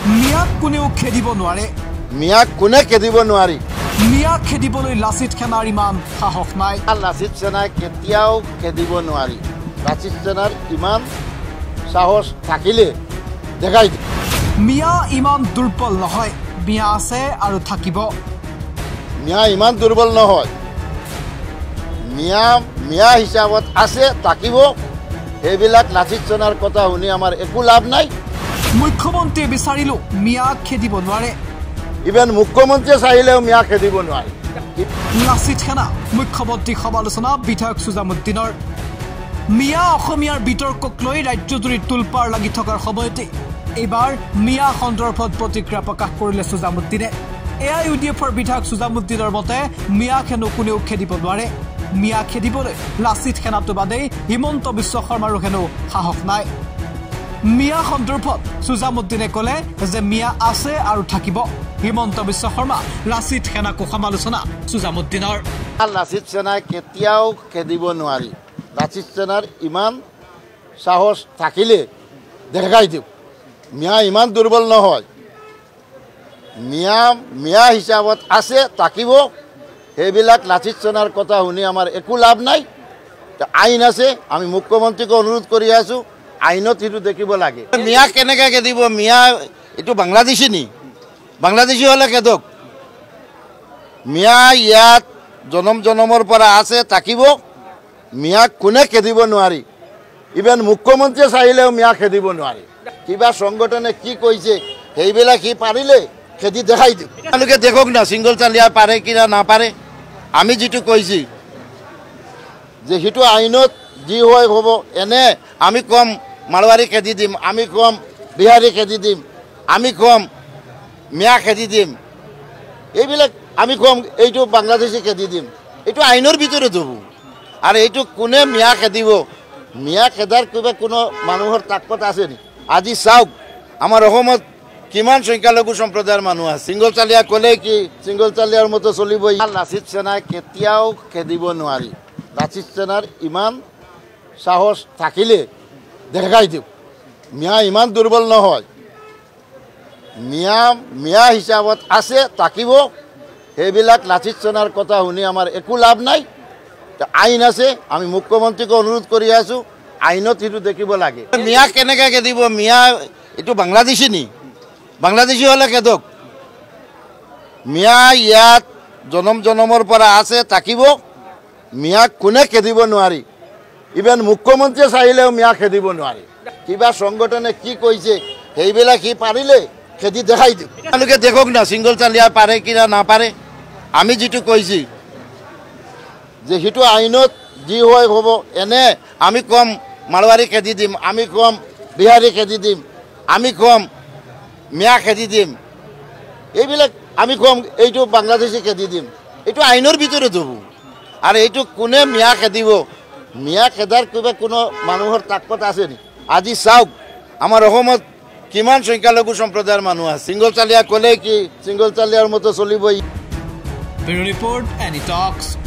মিয়াক কোনেও খেদিব নোৱাৰে মিয়াক কোনে খেদিব নোৱাৰি মিয়াক খেদিবলৈ লাচিত সেনাৰ ইমান সাহস নাই লাচিত সেনাই কেতিয়াও খেদিব নোৱাৰি লাচিত সেনাৰ ইমান সাহস থাকিলে দেখাই মিয়া ইমান দুৰ্বল নহয় মিয়া আছে আৰু থাকিব মিয়া ইমান দুৰ্বল নহয় মিয়া হিচাপত আছে থাকিব এইবিলাক লাচিত সেনাৰ কথা শুনি আমাৰ একো লাভ নাই মুখ্যমন্ত্ৰীয়ে বিচাৰিলো মিয়াক খেদিব নোৱাৰে ইভেন মুখ্যমন্ত্ৰীয়ে চাহিলেও মিয়া খেদিব নোৱাৰে লাচিত সেনা মুখ্যমন্ত্ৰীক সমালোচনা বিধায়ক সুজামুদ্দিনৰ মিয়া অসমীয়াৰ বিতৰ্কক লৈ ৰাজ্যজুৰি তুলপাৰ লাগি থকাৰ সময়তে এইবাৰ মিয়া সন্দৰ্ভত প্ৰতিক্ৰিয়া প্ৰকাশ কৰিলে সুজামুদ্দিনে এআইইউডিএফৰ বিধায়ক সুজামুদ্দিনৰ মতে মিয়াক হেনো কোনেও খেদিব নোৱাৰে মিয়া খেদিবলৈ লাচিত সেনাটো বাদেই হিমন্ত বিশ্ব শৰ্মাৰো হেনো সাহস নাই মিয়া সন্দৰ্ভত সুজামুদ্দিনে ক'লে যে মিয়া আছে আৰু থাকিব হিমন্ত বিশ্ব শৰ্মা লাচিত সেনাকো সমালোচনা সুজামুদ্দিনৰ লাচিত সেনাই কেতিয়াও খেদিব নোৱাৰি লাচিত সেনাৰ ইমান সাহস থাকিলে দেখাই দিওঁ মিয়া ইমান দুৰ্বল নহয় মিয়া হিচাপত আছে থাকিব এইবিলাক লাচিত সেনাৰ কথা শুনি আমাৰ একো লাভ নাই আইন আছে আমি মুখ্যমন্ত্ৰীক অনুৰোধ কৰি আছো আইনত সেইটো দেখিব লাগে মিয়া কেনেকৈ খেদিব মিয়া এইটো বাংলাদেশী নি বাংলাদেশী হ'লে খেদক মিয়া ইয়াত জনমৰ পৰা আছে থাকিব মিয়াক কোনে খেদিব নোৱাৰি ইভেন মুখ্যমন্ত্ৰীয়ে চাহিলেও মিয়া খেদিব নোৱাৰি কিবা সংগঠনে কি কৈছে সেইবিলাক সি পাৰিলে খেদি দেখাই দিওঁ তেওঁলোকে দেখক না ছিংগল চালিয়া পাৰে কিনা নাপাৰে আমি যিটো কৈছি যে সেইটো আইনত যি হয় হ'ব এনে আমি কম মাৰোৱাৰী খেদি দিম আমি কম বিহাৰী খেদি দিম আমি কম মিয়া খেদি দিম এইবিলাক আমি কম এইটো বাংলাদেশী খেদি দিম এইটো আইনৰ ভিতৰত হ'ব আৰু এইটো কোনে মিয়া খেদিব মিয়া খেদাৰ কিবা কোনো মানুহৰ তাকত আছে নেকি আজি চাওক আমাৰ অসমত কিমান সংখ্যালঘু সম্প্ৰদায়ৰ মানুহ আছে ছিংগল চালিয়া ক'লে কি ছিংগল চালিয়াৰ মতো চলিব লাচিত সেনাই কেতিয়াও খেদিব নোৱাৰি লাচিত সেনাৰ ইমান সাহস থাকিলে দেখাই দিওঁ মিয়া ইমান দুৰ্বল নহয় মিয়া হিচাপত আছে থাকিব এইবিলাক লাচিত সেনাৰ কথা শুনি আমাৰ একো লাভ নাই আইন আছে আমি মুখ্যমন্ত্ৰীক অনুৰোধ কৰি আছো আইনত সেইটো দেখিব লাগে মিয়া কেনেকৈ খেদিব মিয়া এইটো বাংলাদেশী নি বাংলাদেশী হ'লে খেদক মিয়া ইয়াত জনমৰ পৰা আছে থাকিব মিয়াক কোনে খেদিব নোৱাৰি ইভেন মুখ্যমন্ত্ৰীয়ে চাহিলেও মিয়া খেদিব নোৱাৰি কিবা সংগঠনে কি কৈছে সেইবিলাক সি পাৰিলে খেদি দেখাই দিওঁ তেওঁলোকে দেখক না ছিংগল চালিয়া পাৰে কিনা নাপাৰে আমি যিটো কৈছি যে সেইটো আইনত যি হয় হ'ব এনে আমি কম মাৰোৱাৰী খেদি দিম আমি কম বিহাৰী খেদি দিম আমি কম মিয়া খেদি দিম এইবিলাক আমি কম এইটো বাংলাদেশী খেদি দিম এইটো আইনৰ ভিতৰত হ'ব আৰু এইটো কোনে মিয়া খেদিব মিয়া খেদাৰ কিবা কোনো মানুহৰ তাকত আছে নেকি আজি চাওক আমাৰ অসমত কিমান সংখ্যালঘু সম্প্ৰদায়ৰ মানুহ আছে ছিংগল চালিয়া ক'লে কি ছিংগল চালিয়াৰ মতো চলিব ব্যুৰো ৰিপৰ্ট এনি টক্স